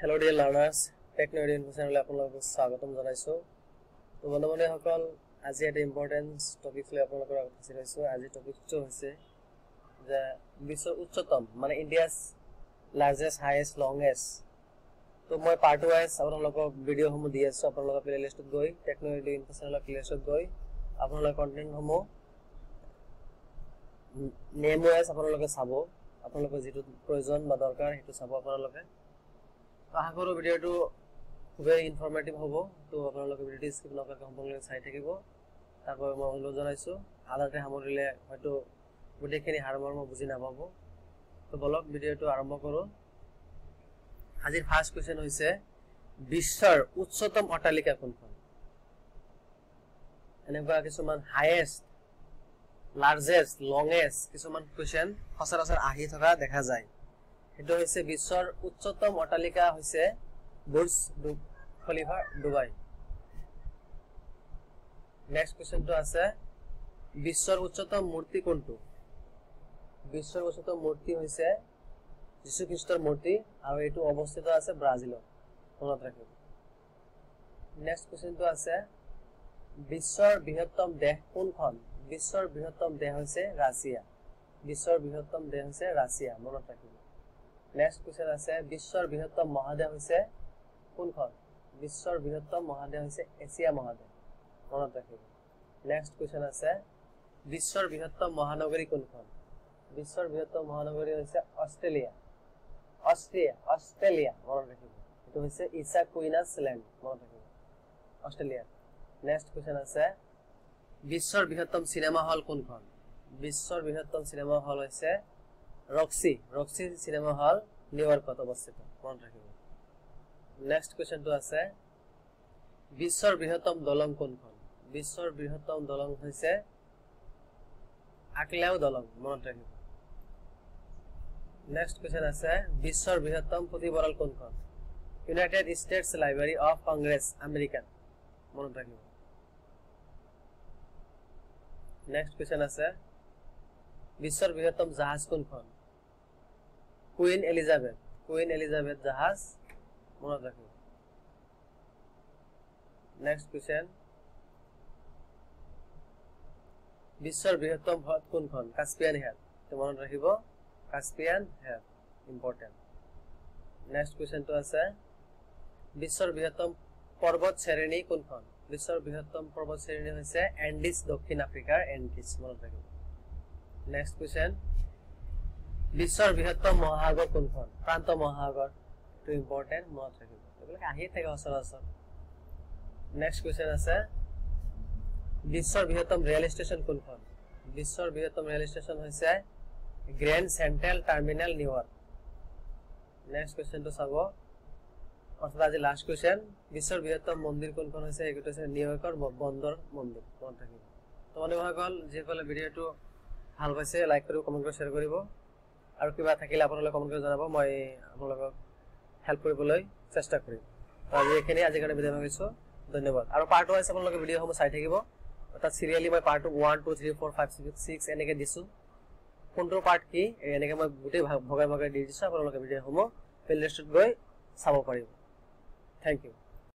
Hello dear learners, Technology Info channel আপোনালোকক স্বাগতম জনাইছো। তো বন্ধুসকল আজি এটা ইম্পৰ্টেন্ট টপিক লৈ আপোনালোকৰ আগত হাজিৰ হৈছো। আজি টপিকটো হৈছে যে বিশ্বৰ উচ্চতম মানে ইণ্ডিয়াছ লাৰ্জেষ্ট হাইয়েষ্ট লংগেষ্ট। তো মই পাৰ্ট ওয়াইজ আপোনালোকক ভিডিও সমূহ দি আছো। আপোনালোকৰ প্লেলিষ্টত গৈ টেকনলজি ইনফো চেনেলৰ প্লেলিষ্টত গৈ আপোনালোকৰ কন্টেন্ট সমূহ নেম ওয়াইজ আপোনালোকে চাব। আপোনালোকৰ যেটো প্ৰয়োজন বা দৰকাৰ হেতু চাব আপোনালোকে। আশা কৰো ভিডিওটো খুবই ইনফৰমেটিভ হ'ব। তো আপোনালোকে ভিডিওটো স্কিপ নকৰাকৈ সম্পূৰ্ণকৈ চাই থাকিব। তাৰপৰ মই অনুৰোধ জনাইছো আলাতে সামৰিলে হয়তো গোটেইখিনি হাৰমৰ্ম বুজি নাপাব। তো বলক ভিডিওটো আৰম্ভ কৰো। আজিৰ ফাৰ্স্ট কোৱেশ্চন হৈছে বিশ্বৰ উচ্চতম অট্টালিকা কোনখন? এনেকুৱা কিছুমান হাইয়েষ্ট লাৰ্জেষ্ট লংগেষ্ট কিছুমান কোৱেশ্চন সচৰাচৰ আহি থকা দেখা যায়। এটো হৈছে বিশ্বৰ উচ্চতম অট্টালিকা হৈছে বুৰ্জ খলিফা ডুবাই। নেক্সট কোৱেশ্চনটো আছে বিশ্বৰ উচ্চতম মূৰ্তি কোনটো? বিশ্বৰ উচ্চতম মূৰ্তি হৈছে যীশু খ্ৰীষ্টৰ মূৰ্তি আৰু এটো অৱস্থিত আছে ব্ৰাজিলত। মনত ৰাখিব। নেক্সট কোৱেশ্চনটো আছে বিশ্বৰ বৃহত্তম দেশ কোনখন? বিশ্বৰ বৃহত্তম দেশ হৈছে ৰাছিয়া। বিশ্বৰ বৃহত্তম দেশ হৈছে ৰাছিয়া। মনত ৰাখিব। নেক্সট কোৱেশ্চন আছে বিশ্বৰ বৃহত্তম মহাদেশ হৈছে কোনখন? বিশ্বৰ বৃহত্তম মহাদেশ হৈছে এছিয়া মহাদেশ। মনত ৰাখিব। নেক্সট কোৱেশ্চন আছে বিশ্বৰ বৃহত্তম মহানগৰী কোনখন? বিশ্বৰ বৃহত্তম মহানগৰী হৈছে অষ্ট্ৰেলিয়া। অষ্ট্ৰেলিয়া মনত ৰাখিব। এটো হৈছে ইছাকুইনাছ ল্যান্ড। মনত ৰাখিব। অষ্ট্ৰেলিয়া। নেক্সট কোৱেশ্চন আছে বিশ্বৰ বৃহত্তম সিনেমা হল কোনখন? বিশ্বৰ বৃহত্তম সিনেমা হল হৈছে ৰক্সি সিনেমা হল নিউয়ৰ্কত অৱস্থিত। মনত ৰাখিব। নেক্সট কোৱেশ্চনটো আছে বিশ্বৰ বৃহত্তম দলং কোনখন? বিশ্বৰ বৃহত্তম দলং হৈছে আকলাও দলং। মনত ৰাখিব। নেক্সট কোৱেশ্চন আছে বিশ্বৰ বৃহত্তম পুথিভঁৰাল কোনখন? United states library of Congress American. মনত ৰাখিব। নেক্সট কোৱেশ্চন আছে বিশ্বৰ বৃহত্তম জাহাজ কোনখন? কুইন এলিজাবেথ জাহাজ। মনত ৰাখিব। নেক্সট কোৱেশ্চন বিশ্বৰ বৃহত্তম হ্ৰদ কোনখন? কাস্পিয়ান হ্ৰদ। তো মনত ৰাখিব কাস্পিয়ান হ্ৰদ ইম্পৰ্টেন্ট। নেক্সট কোৱেশ্চনটো আছে বিশ্বৰ বৃহত্তম পৰ্বত শ্ৰেণী কোনখন? বিশ্বৰ বৃহত্তম পৰ্বত শ্ৰেণী হৈছে এন্ডিছ দক্ষিণ আফ্ৰিকাৰ এন্ডিছ। মনত ৰাখিব। নেক্সট কোৱেশ্চন বিশ্বৰ বৃহত্তম মহাসাগৰ কোনখন? প্ৰশান্ত মহাসাগৰ। তো ইম্পৰ্টেন্ট। মনত ৰাখিব। এবিলাক আহি থাকে সচৰাচৰ। নেক্সট কোৱেশ্চন আছে বিশ্বৰ বৃহত্তম ৰেল ষ্টেচন কোনখন? বিশ্বৰ বৃহত্তম ৰেল ষ্টেচন হৈছে grand central terminal New York. Next কোৱেশ্চনটো চাব। অৰ্থাৎ আজি লাষ্ট কোৱেশ্চন বিশ্বৰ বৃহত্তম মন্দিৰ কোনখন হৈছে? এটো হৈছে নিউয়ৰ্কৰ বন্দৰ মন্দিৰ। মনত ৰাখিব। তো বন্ধুসকল যিসকলে ভিডিওটো ভাল পাইছে লাইক কৰিব, কমেন্ট কৰি শ্বেয়াৰ কৰিব আৰু কিবা থাকিলে আপোনালোকে কমেন্ট কৰি জনাব। মই আপোনালোকক হেল্প কৰিবলৈ চেষ্টা কৰিম। আজি এখিনি আজি কাৰণে বিদায় মাগিছো। ধন্যবাদ। আৰু পাৰ্ট ওয়াইজ আপোনালোকে ভিডিও সমূহ চাই থাকিব। অৰ্থাৎ সিৰিয়ালি মই পাৰ্ট 1 2 3 4 5 6 এনেকে দিছো। কোনটো পাৰ্ট কি এনেকে মই গোটেই ভগাই ভগাই দি দিছো। আপোনালোকে ভিডিও সমূহ প্লেলিষ্টত গৈ চাব পাৰিব। Thank U.